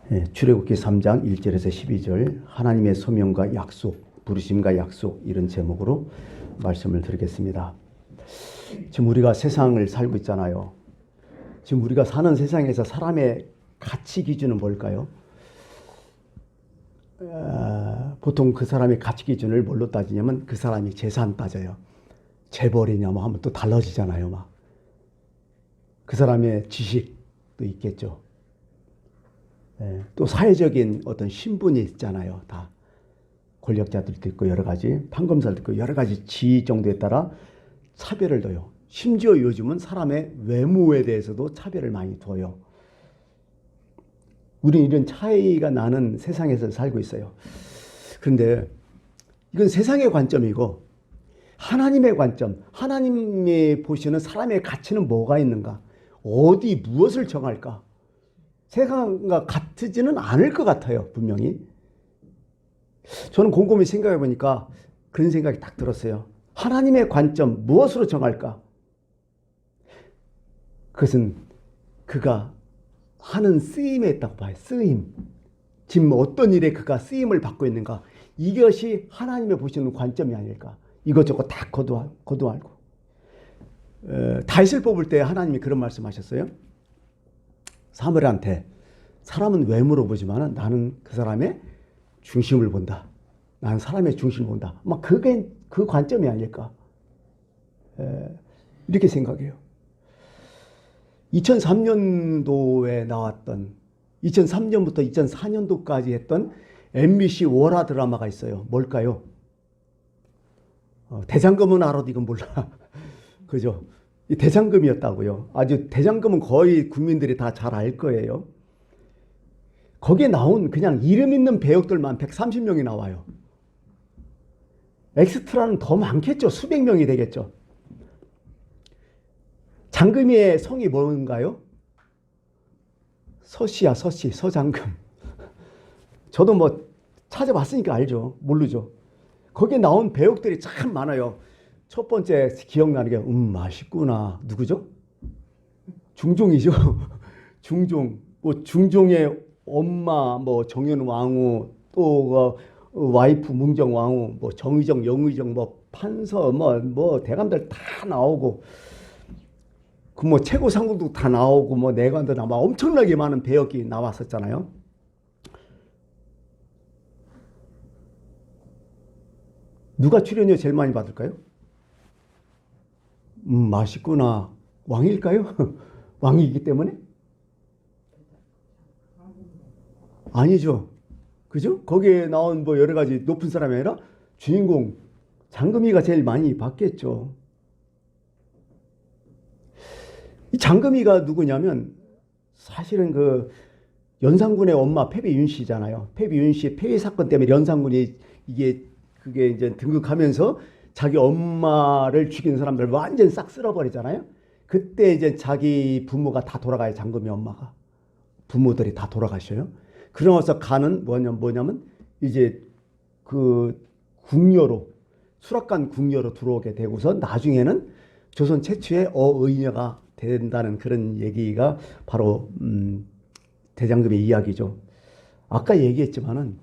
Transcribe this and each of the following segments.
출애굽기 3장 1절에서 12절 하나님의 소명과 약속, 부르심과 약속 이런 제목으로 말씀을 드리겠습니다. 지금 우리가 세상을 살고 있잖아요. 지금 우리가 사는 세상에서 사람의 가치 기준은 뭘까요? 보통 그 사람의 가치 기준을 뭘로 따지냐면 그 사람이 재산 따져요. 재벌이냐 뭐 하면 또 달라지잖아요. 막. 그 사람의 지식도 있겠죠. 또 사회적인 어떤 신분이 있잖아요. 다 권력자들도 있고 여러 가지 판검사들도 있고 여러 가지 지위 정도에 따라 차별을 둬요. 심지어 요즘은 사람의 외모에 대해서도 차별을 많이 둬요. 우리는 이런 차이가 나는 세상에서 살고 있어요. 그런데 이건 세상의 관점이고 하나님의 관점, 하나님이 보시는 사람의 가치는 뭐가 있는가? 어디 무엇을 정할까? 세상과 같지는 않을 것 같아요. 분명히. 저는 곰곰이 생각해 보니까 그런 생각이 딱 들었어요. 하나님의 관점 무엇으로 정할까? 그것은 그가 하는 쓰임에 있다고 봐요. 쓰임. 지금 어떤 일에 그가 쓰임을 받고 있는가? 이것이 하나님의 보시는 관점이 아닐까? 이것저것 다 거두알고. 다윗을 뽑을 때 하나님이 그런 말씀하셨어요. 사무엘한테 사람은 외모로 보지만 나는 그 사람의 중심을 본다. 나는 사람의 중심을 본다. 막 그게 그 관점이 아닐까? 이렇게 생각해요. 2003년도에 나왔던 2003년부터 2004년도까지 했던 MBC 월화 드라마가 있어요. 뭘까요? 대장금은 알아도 이건 몰라. 그죠? 이 대장금이었다고요. 아주 대장금은 거의 국민들이 다 잘 알 거예요. 거기에 나온 그냥 이름 있는 배역들만 130명이 나와요. 엑스트라는 더 많겠죠. 수백 명이 되겠죠. 장금이의 성이 뭔가요? 서씨야, 서씨, 서장금. 저도 뭐 찾아봤으니까 알죠. 모르죠. 거기에 나온 배역들이 참 많아요. 첫 번째 기억나는 게 맛있구나. 누구죠? 중종이죠. 중종. 뭐 중종의 엄마, 뭐 정현 왕후, 또 와이프 문정 왕후, 뭐 정의정, 영의정, 뭐 판서, 뭐 대감들 다 나오고, 그 뭐 최고 상국도 다 나오고, 뭐 내관도 나와 엄청나게 많은 배역이 나왔었잖아요. 누가 출연료 제일 많이 받을까요? 맛있구나. 왕일까요? 왕이기 때문에? 아니죠. 그죠? 거기에 나온 뭐 여러 가지 높은 사람이 아니라 주인공 장금이가 제일 많이 받겠죠. 이 장금이가 누구냐면 사실은 그 연산군의 엄마 패비윤 씨잖아요. 패비윤 씨 폐위 사건 때문에 연산군이 그게 이제 등극하면서 자기 엄마를 죽인 사람들 완전 싹 쓸어버리잖아요. 그때 이제 자기 부모가 다 돌아가요. 장금이 엄마가. 부모들이 다 돌아가셔요. 그러면서 가는 뭐냐면 이제 그 궁녀로 수락관 궁녀로 들어오게 되고서 나중에는 조선 최초의 어의녀가 된다는 그런 얘기가 바로 대장금의 이야기죠. 아까 얘기했지만은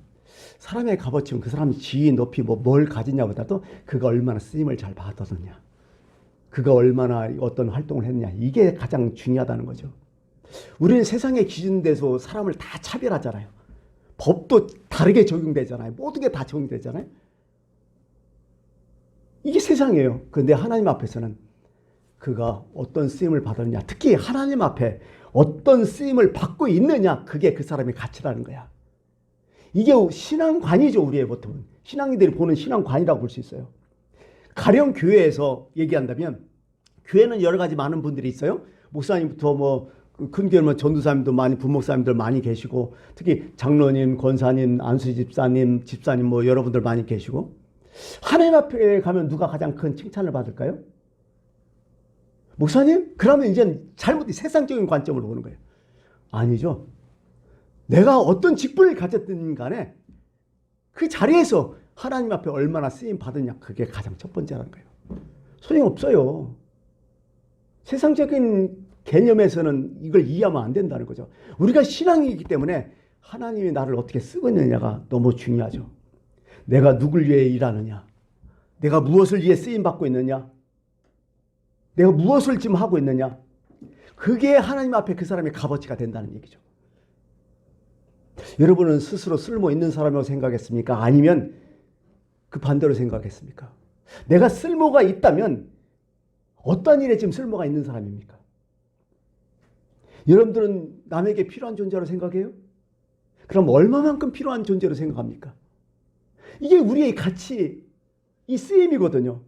사람의 값어치는 그 사람의 지위 높이 뭘 가지냐보다도 그가 얼마나 쓰임을 잘 받았느냐, 그가 얼마나 어떤 활동을 했느냐, 이게 가장 중요하다는 거죠. 우리는 세상에 기준돼서 사람을 다 차별하잖아요. 법도 다르게 적용되잖아요. 모든 게 다 적용되잖아요. 이게 세상이에요. 그런데 하나님 앞에서는 그가 어떤 쓰임을 받았느냐, 특히 하나님 앞에 어떤 쓰임을 받고 있느냐, 그게 그 사람의 가치라는 거야. 이게 신앙관이죠. 우리의 보통은 신앙인들이 보는 신앙관이라고 볼 수 있어요. 가령 교회에서 얘기한다면 교회는 여러 가지 많은 분들이 있어요. 목사님부터 뭐 큰 교회는 전도사님도 많이, 부목사님들 많이 계시고, 특히 장로님, 권사님, 안수 집사님 뭐 여러분들 많이 계시고, 하나님 앞에 가면 누가 가장 큰 칭찬을 받을까요? 목사님? 그러면 이제 잘못된 세상적인 관점으로 보는 거예요. 아니죠. 내가 어떤 직분을 가졌든 간에 그 자리에서 하나님 앞에 얼마나 쓰임 받느냐, 그게 가장 첫 번째라는 거예요. 소용없어요. 세상적인 개념에서는 이걸 이해하면 안 된다는 거죠. 우리가 신앙이기 때문에 하나님이 나를 어떻게 쓰고 있느냐가 너무 중요하죠. 내가 누굴 위해 일하느냐, 내가 무엇을 위해 쓰임받고 있느냐, 내가 무엇을 지금 하고 있느냐, 그게 하나님 앞에 그 사람의 값어치가 된다는 얘기죠. 여러분은 스스로 쓸모 있는 사람이라고 생각했습니까? 아니면 그 반대로 생각했습니까? 내가 쓸모가 있다면 어떤 일에 지금 쓸모가 있는 사람입니까? 여러분들은 남에게 필요한 존재로 생각해요? 그럼 얼마만큼 필요한 존재로 생각합니까? 이게 우리의 가치, 이 쓰임이거든요.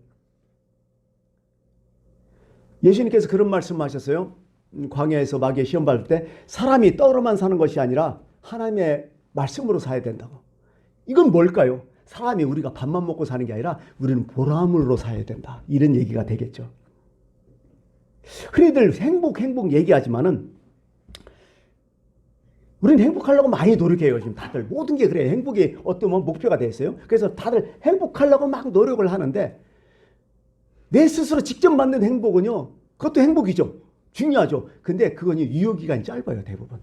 예수님께서 그런 말씀하셨어요. 광야에서 마귀의 시험 받을 때 사람이 떡으로만 사는 것이 아니라 하나님의 말씀으로 살아야 된다고. 이건 뭘까요? 사람이 우리가 밥만 먹고 사는 게 아니라 우리는 보람으로 살아야 된다. 이런 얘기가 되겠죠. 흔히들 행복 얘기하지만은 우리는 행복하려고 많이 노력해요. 지금 다들 모든 게 그래요. 행복이 어떤 목표가 돼 있어요. 그래서 다들 행복하려고 막 노력을 하는데 내 스스로 직접 만든 행복은요. 그것도 행복이죠. 중요하죠. 근데 그건 유효기간이 짧아요. 대부분.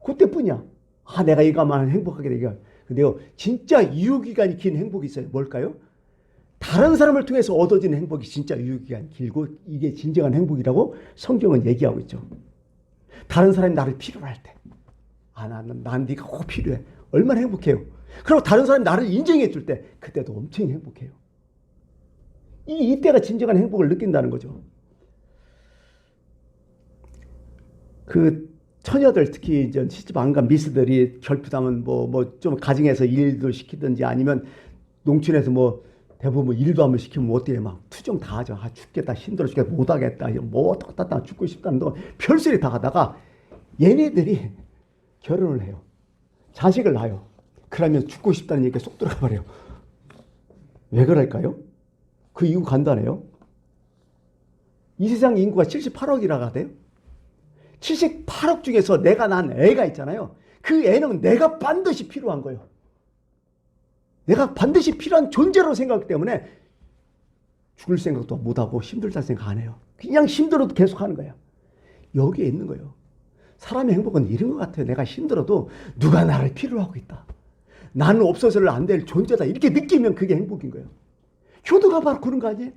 그때뿐이야. 아, 내가 이거만 행복하게 되게. 근데요. 진짜 유효기간이 긴 행복이 있어요. 뭘까요? 다른 사람을 통해서 얻어지는 행복이 진짜 유효기간이 길고 이게 진정한 행복이라고 성경은 얘기하고 있죠. 다른 사람이 나를 필요로 할 때. 아, 난 네가 꼭 필요해. 얼마나 행복해요. 그리고 다른 사람이 나를 인정해 줄 때 그때도 엄청 행복해요. 이때가 진정한 행복을 느낀다는 거죠. 그 처녀들 특히 이제 시집 안 간 미스들이 결핍하면 뭐 좀 가정에서 일도 시키든지 아니면 농촌에서 뭐 대부분 일도 한번 시키면 어때요? 막 투정 다 하죠. 아, 죽겠다, 힘들어 죽겠다, 못하겠다, 뭐 어떡하다, 죽고 싶다는 거 별소리 다 하다가 얘네들이 결혼을 해요. 자식을 낳아요. 그러면 죽고 싶다는 얘기가 쏙 들어가 버려요. 왜 그럴까요? 그 이유 간단해요. 이 세상 인구가 78억이라고 하대요. 78억 중에서 내가 낳은 애가 있잖아요. 그 애는 내가 반드시 필요한 거예요. 내가 반드시 필요한 존재로 생각하기 때문에 죽을 생각도 못하고 힘들다는 생각 안 해요. 그냥 힘들어도 계속 하는 거예요. 여기에 있는 거예요. 사람의 행복은 이런 것 같아요. 내가 힘들어도 누가 나를 필요로 하고 있다. 나는 없어서는 안 될 존재다. 이렇게 느끼면 그게 행복인 거예요. 효도가 바로 그런 거 아니에요?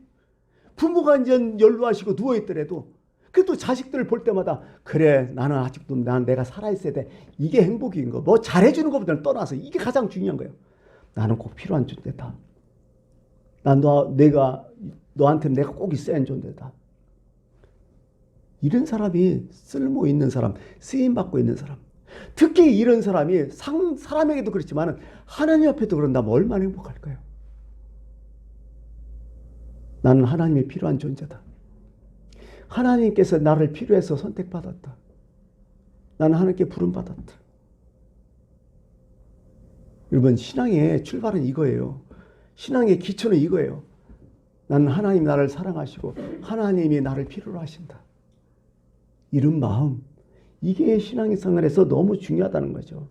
부모가 이제 연로하시고 누워있더라도 그래도 자식들을 볼 때마다 그래 나는 아직도 내가 살아있어야 돼. 이게 행복인 거. 뭐 잘해주는 것보다는 떠나서 이게 가장 중요한 거예요. 나는 꼭 필요한 존재다. 너한테 내가 꼭 있어야 하는 존재다. 이런 사람이 쓸모 있는 사람, 쓰임받고 있는 사람. 특히 이런 사람이 사람에게도 그렇지만 하나님 앞에도 그런다면 얼마나 행복할까요? 나는 하나님이 필요한 존재다. 하나님께서 나를 필요해서 선택받았다. 나는 하나님께 부름받았다. 여러분, 신앙의 출발은 이거예요. 신앙의 기초는 이거예요. 나는 하나님 나를 사랑하시고 하나님이 나를 필요로 하신다. 이런 마음, 이게 신앙생활에서 너무 중요하다는 거죠.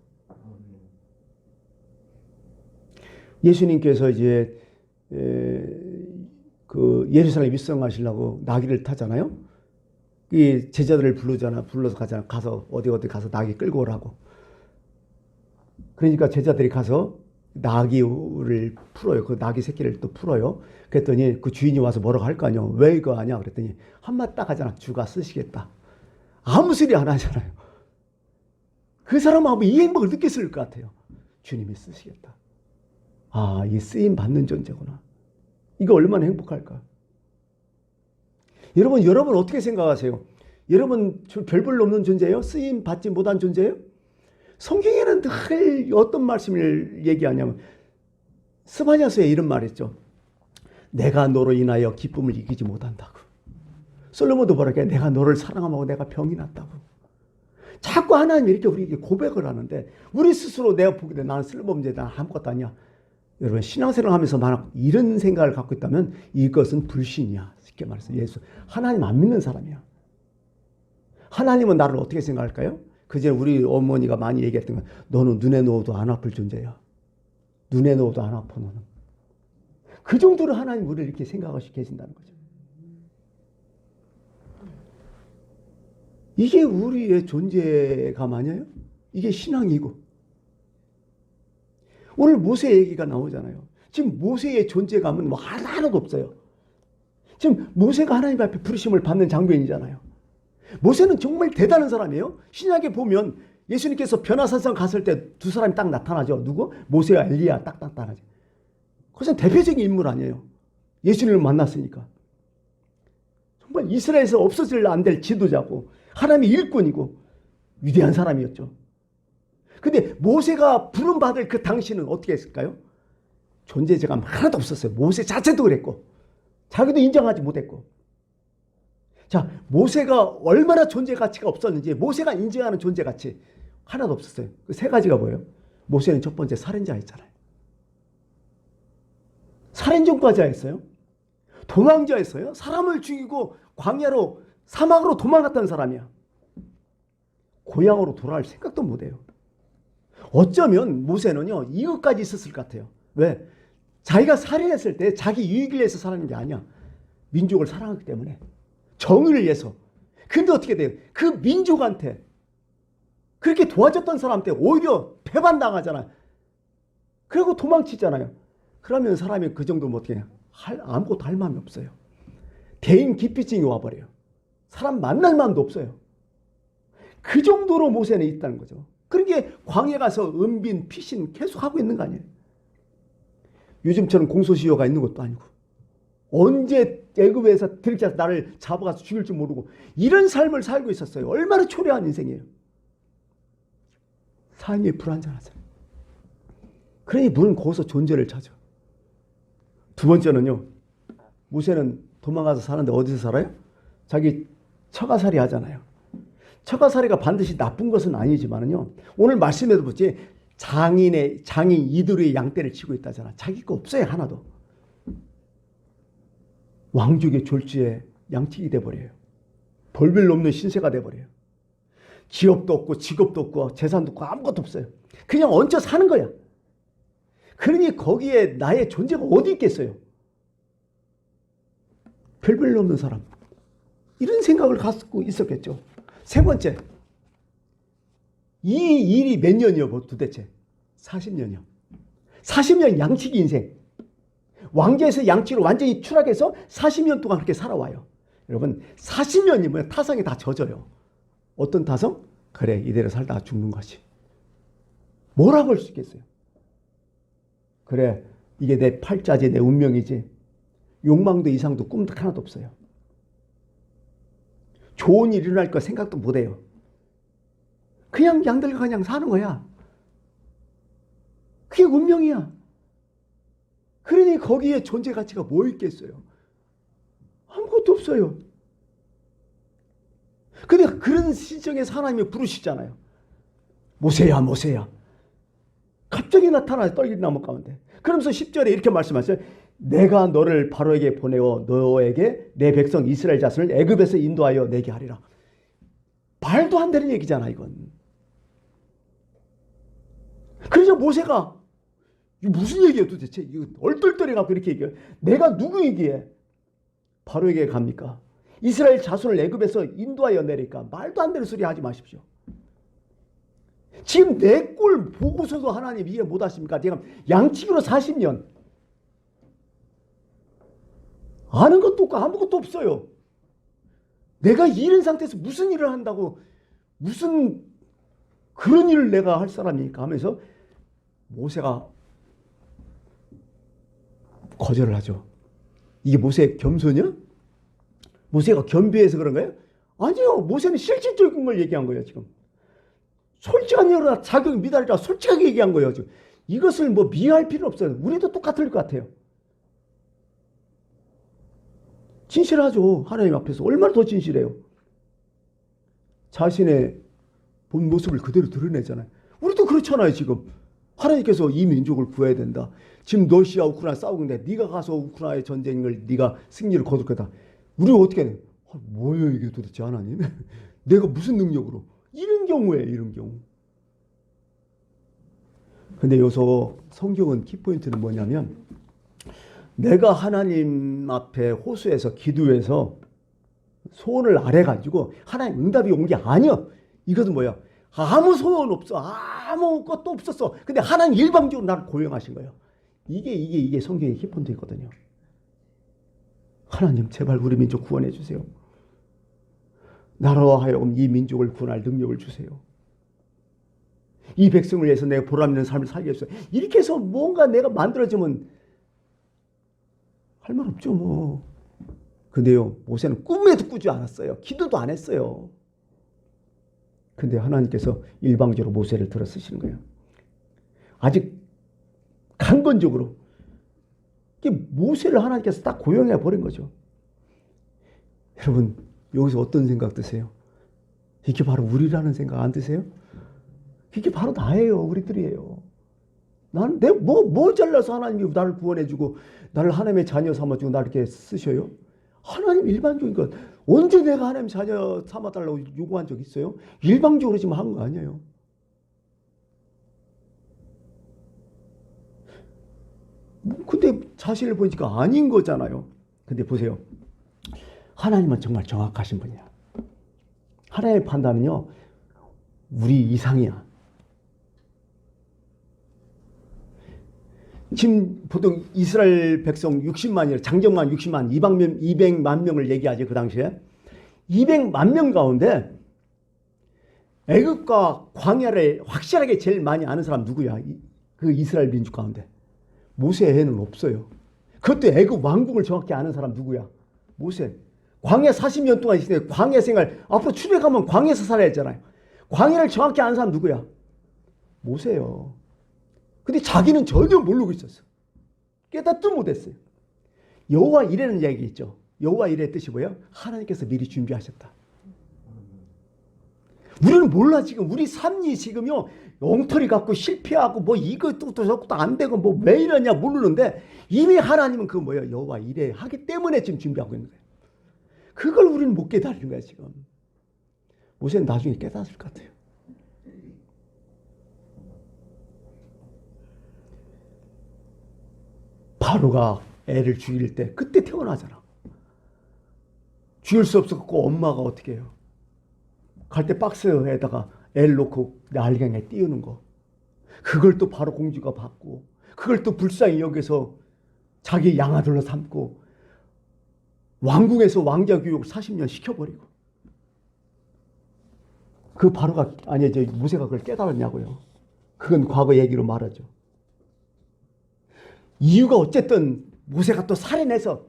예수님께서 이제 그 예루살렘 입성하시려고 나귀를 타잖아요. 이 제자들을 불러서 가잖아. 가서 어디 가서 나귀 끌고 오라고. 그러니까 제자들이 가서 나귀를 풀어요. 그 나귀 새끼를 또 풀어요. 그랬더니 그 주인이 와서 뭐라고 할 거 아니에요. 왜 이거 하냐 그랬더니 한마디 딱 하잖아. 주가 쓰시겠다. 아무 소리 안 하잖아요. 그 사람하고 이 행복을 느꼈을 것 같아요. 주님이 쓰시겠다. 아, 이 쓰임 받는 존재구나. 이거 얼마나 행복할까? 여러분 어떻게 생각하세요? 여러분 별 볼일 없는 존재예요? 쓰임 받지 못한 존재예요? 성경에는 늘 어떤 말씀을 얘기하냐면 스바냐서에 이런 말이 있죠. 내가 너로 인하여 기쁨을 이기지 못한다고. 솔로몬도 뭐랄까? 내가 너를 사랑하고 내가 병이 났다고. 자꾸 하나님이 이렇게 우리에게 고백을 하는데 우리 스스로 내가 보기에 나는 쓸모없는 죄다. 나는 아무것도 아니야. 여러분 신앙생활 하면서 만약 이런 생각을 갖고 있다면 이것은 불신이야. 쉽게 말해서 예수 하나님 안 믿는 사람이야. 하나님은 나를 어떻게 생각할까요? 그전에 우리 어머니가 많이 얘기했던 건 너는 눈에 넣어도 안 아플 존재야. 눈에 넣어도 안 아파 너는. 그 정도로 하나님 우리를 이렇게 생각하시고 계신다는 거죠. 이게 우리의 존재감 아니에요? 이게 신앙이고 오늘 모세 얘기가 나오잖아요. 지금 모세의 존재감은 뭐 하나도 없어요. 지금 모세가 하나님 앞에 부르심을 받는 장면이잖아요. 모세는 정말 대단한 사람이에요. 신약에 보면 예수님께서 변화산성 갔을 때 두 사람이 딱 나타나죠. 누구? 모세와 엘리야 딱 나타나죠. 그것은 대표적인 인물 아니에요. 예수님을 만났으니까. 정말 이스라엘에서 없어질 안 될 지도자고 하나님의 일꾼이고 위대한 사람이었죠. 근데 모세가 부름받을 그 당시는 어떻게 했을까요? 존재감 하나도 없었어요. 모세 자체도 그랬고 자기도 인정하지 못했고. 자, 모세가 얼마나 존재 가치가 없었는지, 모세가 인정하는 존재 가치 하나도 없었어요. 그 세 가지가 뭐예요? 모세는 첫 번째 살인자였잖아요. 살인전과자였어요. 도망자였어요. 사람을 죽이고 광야로 사막으로 도망갔던 사람이야. 고향으로 돌아갈 생각도 못해요. 어쩌면 모세는요 이것까지 있었을 것 같아요. 왜? 자기가 살인했을 때 자기 유익을 위해서 살아가는 게 아니야. 민족을 사랑하기 때문에. 정의를 위해서. 근데 어떻게 돼요? 그 민족한테 그렇게 도와줬던 사람한테 오히려 배반당하잖아요. 그리고 도망치잖아요. 그러면 사람이 그 정도면 어떻게 해요? 아무것도 할 마음이 없어요. 대인 기피증이 와버려요. 사람 만날 마음도 없어요. 그 정도로 모세는 있다는 거죠. 그러게 광야에 가서 은빈, 피신 계속 하고 있는 거 아니에요. 요즘처럼 공소시효가 있는 것도 아니고 언제 애굽에서 들켜서 나를 잡아가서 죽일 줄 모르고 이런 삶을 살고 있었어요. 얼마나 초라한 인생이에요. 삶이 불완전하죠. 그러니 물은 거기서 존재를 찾아. 두 번째는요. 모세는 도망가서 사는데 어디서 살아요? 자기 처가살이 하잖아요. 처가살이가 반드시 나쁜 것은 아니지만요. 오늘 말씀에도 보지 장인 이들의 양떼를 치고 있다잖아. 자기 거 없어요. 하나도. 왕족의 졸지에 양치기 돼버려요. 벌별 없는 신세가 돼버려요. 기업도 없고 직업도 없고 재산도 없고 아무것도 없어요. 그냥 얹혀 사는 거야. 그러니 거기에 나의 존재가 어디 있겠어요? 별별 없는 사람. 이런 생각을 갖고 있었겠죠. 세 번째. 이 일이 몇 년이요 도대체? 40년이요. 40년 양치기 인생. 왕좌에서 양치로 완전히 추락해서 40년 동안 그렇게 살아와요. 여러분 40년이면 타성이 다 젖어요. 어떤 타성? 그래 이대로 살다가 죽는 것이. 뭐라고 할 수 있겠어요? 그래 이게 내 팔자지 내 운명이지. 욕망도 이상도 꿈도 하나도 없어요. 좋은 일이 일어날 거 생각도 못해요. 그냥 양들과 그냥 사는 거야. 그게 운명이야. 그러니 거기에 존재 가치가 뭐 있겠어요? 아무것도 없어요. 근데 그런 시점에서 하나님이 부르시잖아요. 모세야 모세야. 갑자기 나타나요. 떨기나무 가운데. 그러면서 10절에 이렇게 말씀하셨어요. 내가 너를 바로에게 보내어 너에게 내 백성 이스라엘 자손을 애굽에서 인도하여 내게 하리라. 말도 안 되는 얘기잖아 이건. 그래서 모세가 이거 무슨 얘기예요 도대체? 이거 얼떨떨해갖고 이렇게 얘기해요. 내가 누구이기에 바로에게 갑니까? 이스라엘 자손을 애굽에서 인도하여 내리까? 말도 안 되는 소리 하지 마십시오. 지금 내 꼴 보고서도 하나님 이해 못하십니까? 지금 양치기로 40년 아는 것도 없고 아무것도 없어요. 내가 이런 상태에서 무슨 일을 한다고 무슨 그런 일을 내가 할 사람이니까 하면서 모세가 거절을 하죠. 이게 모세의 겸손이야? 모세가 겸비해서 그런 거예요? 아니요. 모세는 실질적인 걸 얘기한 거예요. 지금. 솔직한 여러 자격 미달이라 솔직하게 얘기한 거예요. 지금. 이것을 뭐 미화할 필요 없어요. 우리도 똑같을 것 같아요. 진실하죠. 하나님 앞에서. 얼마나 더 진실해요. 자신의 본 모습을 그대로 드러내잖아요. 우리도 그렇잖아요. 지금. 하나님께서 이 민족을 구해야 된다. 지금 러시아 우크라이나 싸우고 있는데 네가 가서 우크라이나의 전쟁을 네가 승리를 거둘 거다. 우리가 어떻게 해? 뭐예요 이게 도대체 하나님? 내가 무슨 능력으로? 이런 경우에 이런 경우. 근데 여기서 성경은 키포인트는 뭐냐면 내가 하나님 앞에 호소해서 기도해서 소원을 아래가지고 하나님 응답이 온 게 아니야. 이것은 뭐야? 아무 소원 없어. 아무것도 없었어. 근데 하나님 일방적으로 나를 고용하신 거예요. 이게 성경의 키포인트거든요. 하나님 제발 우리 민족 구원해 주세요. 나라와 하여금 이 민족을 구원할 능력을 주세요. 이 백성을 위해서 내가 보람 있는 삶을 살게 해주세요. 이렇게 해서 뭔가 내가 만들어지면 할 말 없죠 뭐. 근데요, 모세는 꿈에도 꾸지 않았어요. 기도도 안 했어요. 근데 하나님께서 일방적으로 모세를 들어 쓰시는 거예요. 아직 강건적으로 모세를 하나님께서 딱 고용해 버린 거죠. 여러분 여기서 어떤 생각 드세요? 이게 바로 우리라는 생각 안 드세요? 이게 바로 나예요. 우리들이에요. 나는 내가 뭐 잘나서 하나님이 나를 구원해주고 나를 하나님의 자녀 삼아주고 나를 이렇게 쓰셔요? 하나님 일반적인 것. 언제 내가 하나님 자녀 삼아달라고 요구한 적 있어요? 일방적으로 지금 한 거 아니에요. 근데 자신을 보니까 아닌 거잖아요. 근데 보세요. 하나님은 정말 정확하신 분이야. 하나님의 판단은요, 우리 이상이야. 지금 보통 이스라엘 백성 60만이라 장정만 60만, 200만 명을 얘기하죠. 그 당시에. 200만 명 가운데 애굽과 광야를 확실하게 제일 많이 아는 사람 누구야? 그 이스라엘 민족 가운데. 모세 외에는 없어요. 그것도 애굽 왕궁을 정확히 아는 사람 누구야? 모세. 광야 40년 동안 있으니까 광야 생활, 앞으로 출애굽하면 광야에서 살아야 했잖아요. 광야를 정확히 아는 사람 누구야? 모세요. 근데 자기는 전혀 모르고 있었어. 깨닫도 못했어요. 여호와 이레는 얘기 있죠. 여호와 이레의 뜻이 뭐예요? 하나님께서 미리 준비하셨다. 우리는 몰라. 지금 우리 삶이 지금요 엉터리 갖고 실패하고 뭐 이것도 저것도 안 되고 뭐 왜 이러냐 모르는데 이미 하나님은 그 뭐예요? 여호와 이레 하기 때문에 지금 준비하고 있는 거예요. 그걸 우리는 못 깨달은 거야 지금. 모세는 나중에 깨달을 것 같아요. 바로가 애를 죽일 때 그때 태어나잖아. 죽일 수 없었고 엄마가 어떻게 해요? 갈 때 박스에다가 애를 놓고 날강에 띄우는 거. 그걸 또 바로 공주가 받고 그걸 또 불쌍히 여기서 자기 양아들로 삼고 왕궁에서 왕자 교육을 40년 시켜버리고 그 바로가 아니 저 모세가 그걸 깨달았냐고요. 그건 과거 얘기로 말하죠. 이유가 어쨌든 모세가 또 살인해서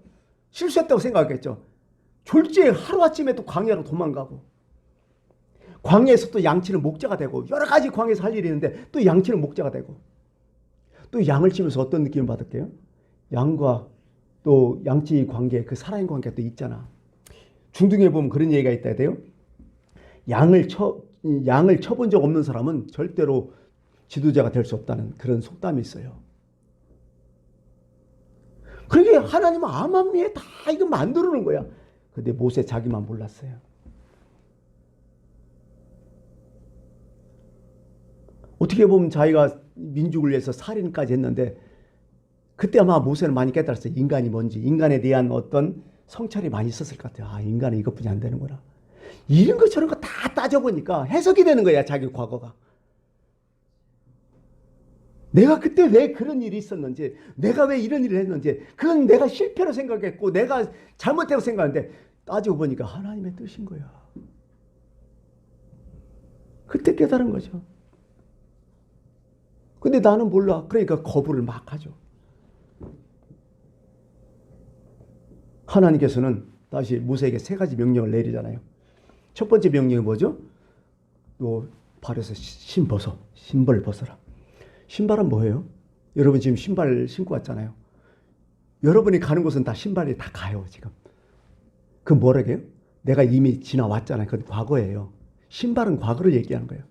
실수했다고 생각했죠. 졸지에 하루아침에 또 광야로 도망가고 광야에서 또 양치는 목자가 되고 여러 가지 광야에서 할 일이 있는데 또 양치는 목자가 되고 또 양을 치면서 어떤 느낌을 받을게요? 양과 또 양치 관계, 그 살아있는 관계가 또 있잖아. 중동에 보면 그런 얘기가 있다 해요. 양을 쳐본 적 없는 사람은 절대로 지도자가 될 수 없다는 그런 속담이 있어요. 그러니까 하나님은 암암리에 다 이거 만들어 놓은 거야. 근데 모세 자기만 몰랐어요. 어떻게 보면 자기가 민족을 위해서 살인까지 했는데 그때 아마 모세는 많이 깨달았어요. 인간이 뭔지, 인간에 대한 어떤 성찰이 많이 있었을 것 같아요. 아, 인간은 이것뿐이 안 되는구나. 이런 거 저런 거 다 따져보니까 해석이 되는 거야, 자기 과거가. 내가 그때 왜 그런 일이 있었는지, 내가 왜 이런 일을 했는지, 그건 내가 실패로 생각했고, 내가 잘못했다고 생각하는데, 따지고 보니까 하나님의 뜻인 거야. 그때 깨달은 거죠. 근데 나는 몰라. 그러니까 거부를 막 하죠. 하나님께서는 다시 모세에게 3가지 명령을 내리잖아요. 첫 번째 명령이 뭐죠? 너 발에서 신발을 벗어라. 신발은 뭐예요? 여러분 지금 신발 신고 왔잖아요. 여러분이 가는 곳은 다 신발이 다 가요 지금. 그 뭐라고요? 내가 이미 지나왔잖아요. 그건 과거예요. 신발은 과거를 얘기하는 거예요.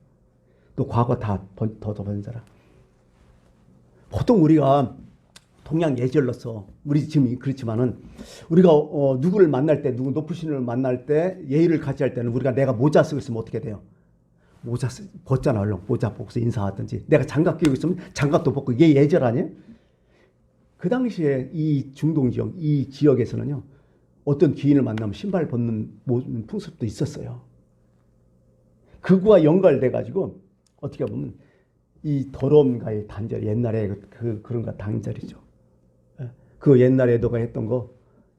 또 과거 다 던져라. 보통 우리가 동양 예절로서 우리 지금 그렇지만은 우리가 누구를 만날 때 누구 높으신 분을 만날 때 예의를 같이 할 때는 우리가 내가 모자 쓰고 있으면 어떻게 돼요? 모자 벗잖아. 얼른 모자 벗고 인사하든지 내가 장갑 끼고 있으면 장갑도 벗고 이게 예절 아니에요? 그 당시에 이 중동 지역 이 지역에서는요 어떤 귀인을 만나면 신발 벗는 풍습도 있었어요. 그거와 연결돼 가지고 어떻게 보면 이 더러움과의 단절, 옛날에 그런 거 단절이죠. 예. 그 옛날에 너가 했던 거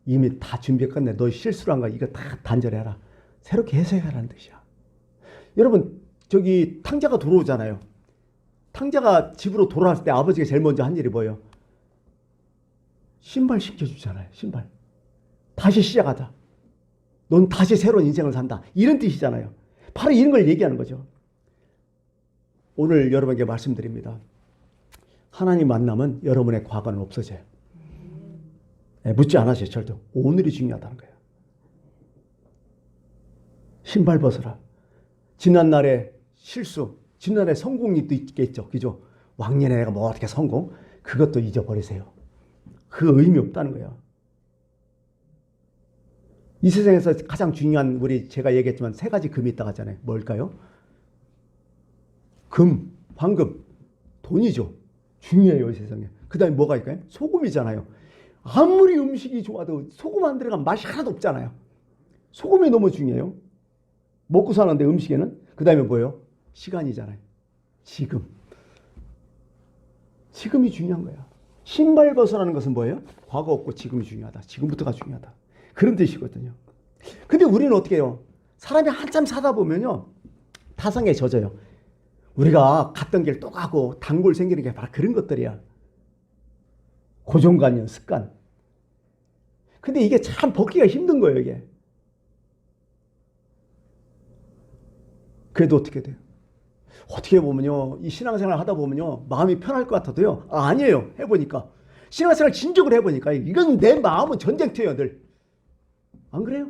이미 다 준비 끝내. 너 실수한 거 이거 다 단절해라. 새롭게 해석하라는 뜻이야. 여러분, 저기 탕자가 돌아오잖아요. 탕자가 집으로 돌아왔을 때 아버지가 제일 먼저 한 일이 뭐예요? 신발 신겨주잖아요. 신발. 다시 시작하자. 넌 다시 새로운 인생을 산다. 이런 뜻이잖아요. 바로 이런 걸 얘기하는 거죠. 오늘 여러분에게 말씀드립니다. 하나님 만나면 여러분의 과거는 없어져요. 네, 묻지 않으세요. 절대. 오늘이 중요하다는 거예요. 신발 벗어라. 지난날의 실수, 지난날의 성공이 또 있겠죠. 그죠? 왕년에 내가 뭐 어떻게 성공? 그것도 잊어버리세요. 그 의미 없다는 거예요. 이 세상에서 가장 중요한 제가 얘기했지만 세 가지 금이 있다고 하잖아요. 뭘까요? 금, 황금, 돈이죠. 중요해요, 이 세상에. 그 다음에 뭐가 있을까요? 소금이잖아요. 아무리 음식이 좋아도 소금 안 들어가면 맛이 하나도 없잖아요. 소금이 너무 중요해요. 먹고 사는데 음식에는. 그 다음에 뭐예요? 시간이잖아요. 지금. 지금이 중요한 거야. 신발 벗어나는 것은 뭐예요? 과거 없고 지금이 중요하다. 지금부터가 중요하다. 그런 뜻이거든요. 근데 우리는 어떻게 해요? 사람이 한참 사다 보면요. 타성에 젖어요. 우리가 갔던 길 또 가고 단골 생기는 게 바로 그런 것들이야. 고정관념, 습관. 근데 이게 참 벗기가 힘든 거예요, 이게. 그래도 어떻게 돼요? 어떻게 보면요, 이 신앙생활 하다 보면요, 마음이 편할 것 같아도요, 아니에요. 해보니까. 신앙생활 진적으로 해보니까, 이건 내 마음은 전쟁터예요, 늘. 안 그래요?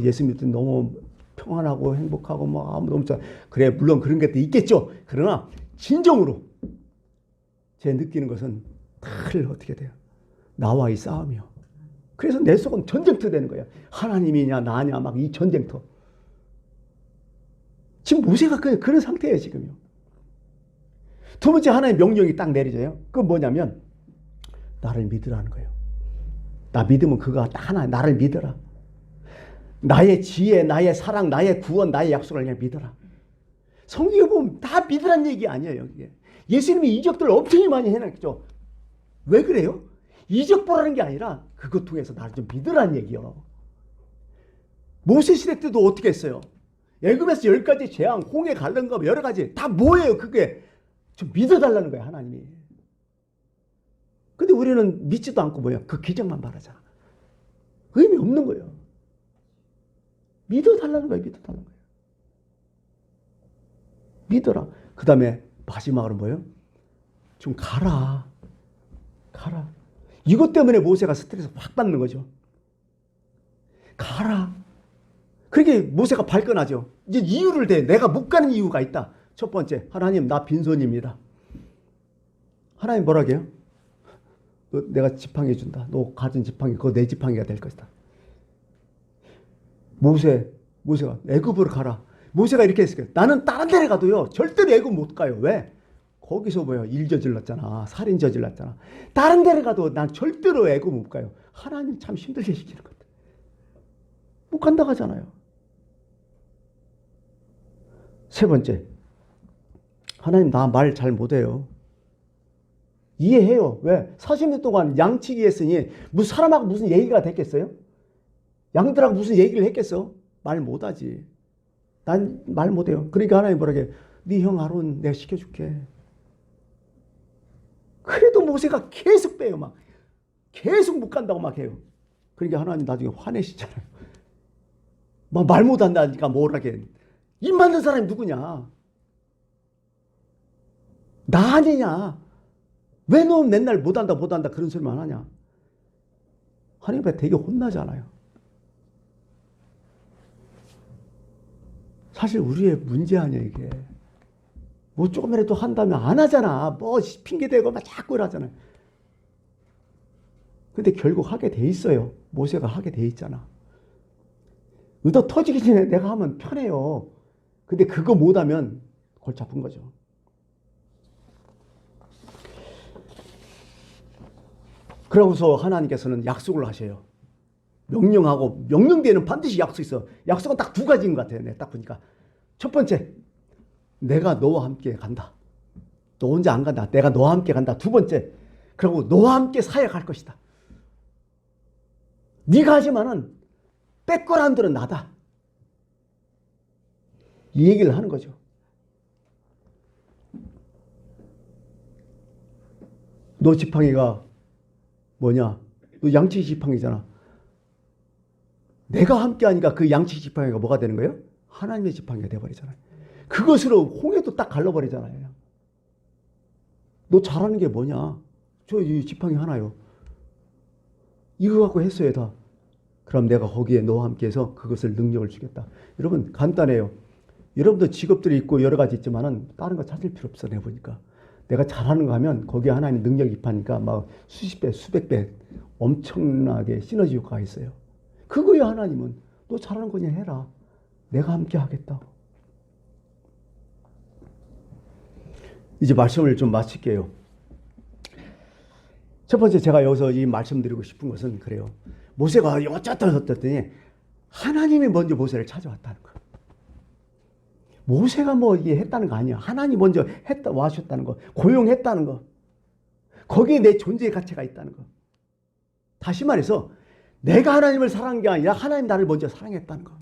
예수 믿을 때 너무 평안하고 행복하고, 너무 좋아. 그래, 물론 그런 것도 있겠죠. 그러나, 진정으로, 제 느끼는 것은 늘 어떻게 돼요? 나와의 싸움이요. 그래서 내 속은 전쟁터 되는 거예요. 하나님이냐, 나냐, 막 이 전쟁터. 지금 모세가 그런 상태예요, 지금요. 두 번째 하나의 명령이 딱 내려져요. 그건 뭐냐면, 나를 믿으라는 거예요. 나 믿으면 그거 딱 하나, 나를 믿어라. 나의 지혜, 나의 사랑, 나의 구원, 나의 약속을 그냥 믿어라. 성경에 보면 다 믿으란 얘기 아니에요, 이게. 예수님이 이적들 엄청 많이 해놨죠. 왜 그래요? 이적 보라는 게 아니라 그것 통해서 나를 좀 믿으란 얘기요. 모세 시대 때도 어떻게 했어요? 애굽에서 10가지 재앙, 홍해 갈른 거 여러 가지 다 뭐예요? 그게 좀 믿어달라는 거예요, 하나님이. 근데 우리는 믿지도 않고 뭐예요? 그 기적만 바라잖아. 의미 없는 거예요. 믿어달라는 거예요, 믿어달라는 거예요. 믿어라. 그 다음에 마지막으로 뭐예요? 좀 가라. 가라. 이것 때문에 모세가 스트레스 확 받는 거죠. 가라. 그렇게 모세가 발끈하죠. 이제 이유를 대. 내가 못 가는 이유가 있다. 첫 번째, 하나님, 나 빈손입니다. 하나님 뭐라고 해요? 내가 지팡이 준다. 너 가진 지팡이, 그거 내 지팡이가 될 것이다. 모세가 애굽으로 가라. 모세가 이렇게 했을 거예요. 나는 다른 데를 가도요, 절대로 애굽 못 가요. 왜? 거기서 뭐야? 일 저질렀잖아. 살인 저질렀잖아. 다른 데를 가도 난 절대로 애굽 못 가요. 하나님 참 힘들게 시키는 것 같아. 못 간다고 하잖아요. 세 번째, 하나님 나 말 잘 못해요. 이해해요. 왜? 40년 동안 양치기 했으니 무슨 사람하고 무슨 얘기가 됐겠어요? 양들하고 무슨 얘기를 했겠어? 말 못하지. 난 말 못해요. 그러니까 하나님 뭐라게? 네 형 아론 내가 시켜줄게. 그래도 모세가 계속 빼요. 막 계속 못 간다고 막 해요. 그러니까 하나님 나중에 화내시잖아요. 막 말 못한다니까 뭐라게. 입 맞는 사람이 누구냐? 나 아니냐? 왜 너 맨날 못한다 그런 소리만 하냐? 하나님 앞에 되게 혼나잖아요. 사실 우리의 문제 아니야 이게. 뭐 조금이라도 한다면 안 하잖아. 뭐 핑계대고 막 자꾸 이러잖아요. 근데 결국 하게 돼 있어요. 모세가 하게 돼 있잖아. 의도 터지기 전에 내가 하면 편해요. 근데 그거 못하면 골치 아픈 거죠. 그러고서 하나님께서는 약속을 하셔요. 명령하고, 명령 뒤에는 반드시 약속이 있어. 약속은 딱 두 가지인 것 같아요. 내가 딱 보니까. 첫 번째, 내가 너와 함께 간다. 너 혼자 안 간다. 내가 너와 함께 간다. 두 번째, 그리고 너와 함께 사역할 것이다. 네가 하지만은 백그라운드는 나다. 이 얘기를 하는 거죠. 너 지팡이가 뭐냐? 너 양치기 지팡이잖아. 내가 함께 하니까 그 양치기 지팡이가 뭐가 되는 거예요? 하나님의 지팡이가 돼버리잖아요. 그것으로 홍해도 딱 갈라버리잖아요. 너 잘하는 게 뭐냐? 저 이 지팡이 하나요. 이거 갖고 했어야 다. 그럼 내가 거기에 너와 함께 해서 그것을 능력을 주겠다. 여러분 간단해요. 여러분도 직업들이 있고 여러 가지 있지만은 다른 거 찾을 필요 없어. 내가 보니까. 내가 잘하는 거 하면 거기에 하나님 능력이 입하니까 막 수십 배, 수백 배 엄청나게 시너지 효과가 있어요. 그거야 하나님은. 너 잘하는 거냐 해라. 내가 함께 하겠다. 이제 말씀을 좀 마칠게요. 첫 번째 제가 여기서 이 말씀드리고 싶은 것은 그래요. 모세가 어쩌다 저쩌더니 하나님이 먼저 모세를 찾아왔다는 거예요. 모세가 뭐 이게 했다는 거 아니야. 하나님 먼저 했다 와셨다는 거. 고용했다는 거. 거기에 내 존재의 가치가 있다는 거. 다시 말해서 내가 하나님을 사랑한 게 아니라 하나님 나를 먼저 사랑했다는 거.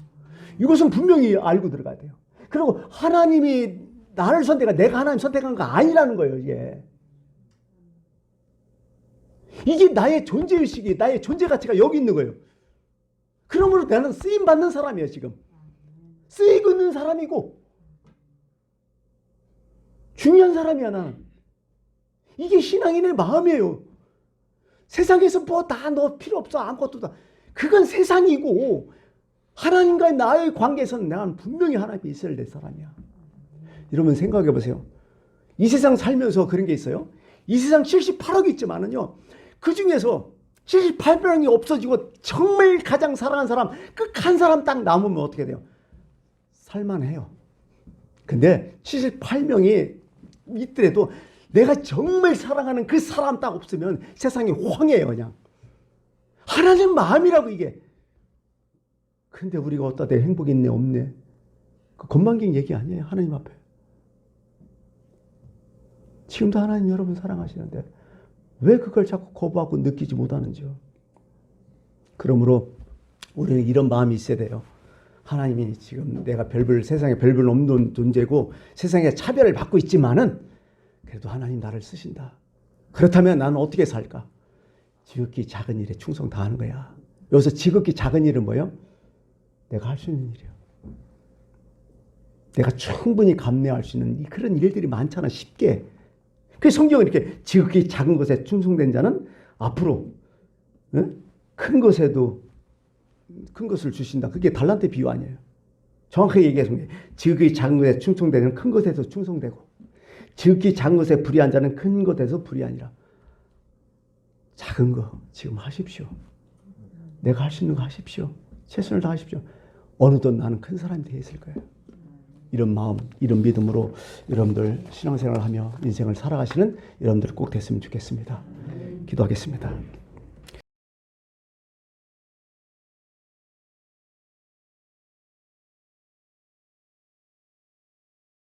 이것은 분명히 알고 들어가야 돼요. 그리고 하나님이 나를 선택한, 내가 하나님 선택한 거 아니라는 거예요. 이게 나의 존재의식이, 나의 존재 가치가 여기 있는 거예요. 그러므로 나는 쓰임받는 사람이에요. 지금 쓰이고 있는 사람이고 중요한 사람이야. 나는 이게 신앙인의 마음이에요. 세상에서 뭐 다 너 필요 없어. 아무것도 다. 그건 세상이고 하나님과의 나의 관계에서는 나는 분명히 하나님이 있어야 될 사람이야. 여러분 생각해 보세요. 이 세상 살면서 그런 게 있어요. 이 세상 78억이 있지만은요. 그 중에서 78명이 없어지고 정말 가장 사랑하는 사람, 끝한 사람 딱 남으면 어떻게 돼요? 살만해요. 근데 78명이 있더라도 내가 정말 사랑하는 그 사람 딱 없으면 세상이 황해요. 그냥 하나님 마음이라고 이게. 근데 우리가 어디다 내 행복이 있네 없네. 그 건방진 얘기 아니에요. 하나님 앞에. 지금도 하나님 여러분 사랑하시는데 왜 그걸 자꾸 거부하고 느끼지 못하는지요. 그러므로 우리는 이런 마음이 있어야 돼요. 하나님이 지금 내가 세상에 별별 없는 존재고 세상에 차별을 받고 있지만은 그래도 하나님 나를 쓰신다. 그렇다면 나는 어떻게 살까? 지극히 작은 일에 충성 다하는 거야. 여기서 지극히 작은 일은 뭐예요? 내가 할 수 있는 일이야. 내가 충분히 감내할 수 있는 그런 일들이 많잖아. 쉽게. 그래서 성경은 이렇게 지극히 작은 것에 충성된 자는 앞으로 큰 것에도 큰 것을 주신다. 그게 달란트 비유 아니에요. 정확하게 얘기해서 지극히 작은 것에 충성되는 큰 것에서 충성되고 지극히 작은 것에 불의한 자는 큰 것에서 불의하니라. 작은 거 지금 하십시오. 내가 할 수 있는 거 하십시오. 최선을 다하십시오. 어느덧 나는 큰 사람이 되어 있을 거예요. 이런 마음, 이런 믿음으로 여러분들 신앙생활을 하며 인생을 살아가시는 여러분들 꼭 됐으면 좋겠습니다. 기도하겠습니다.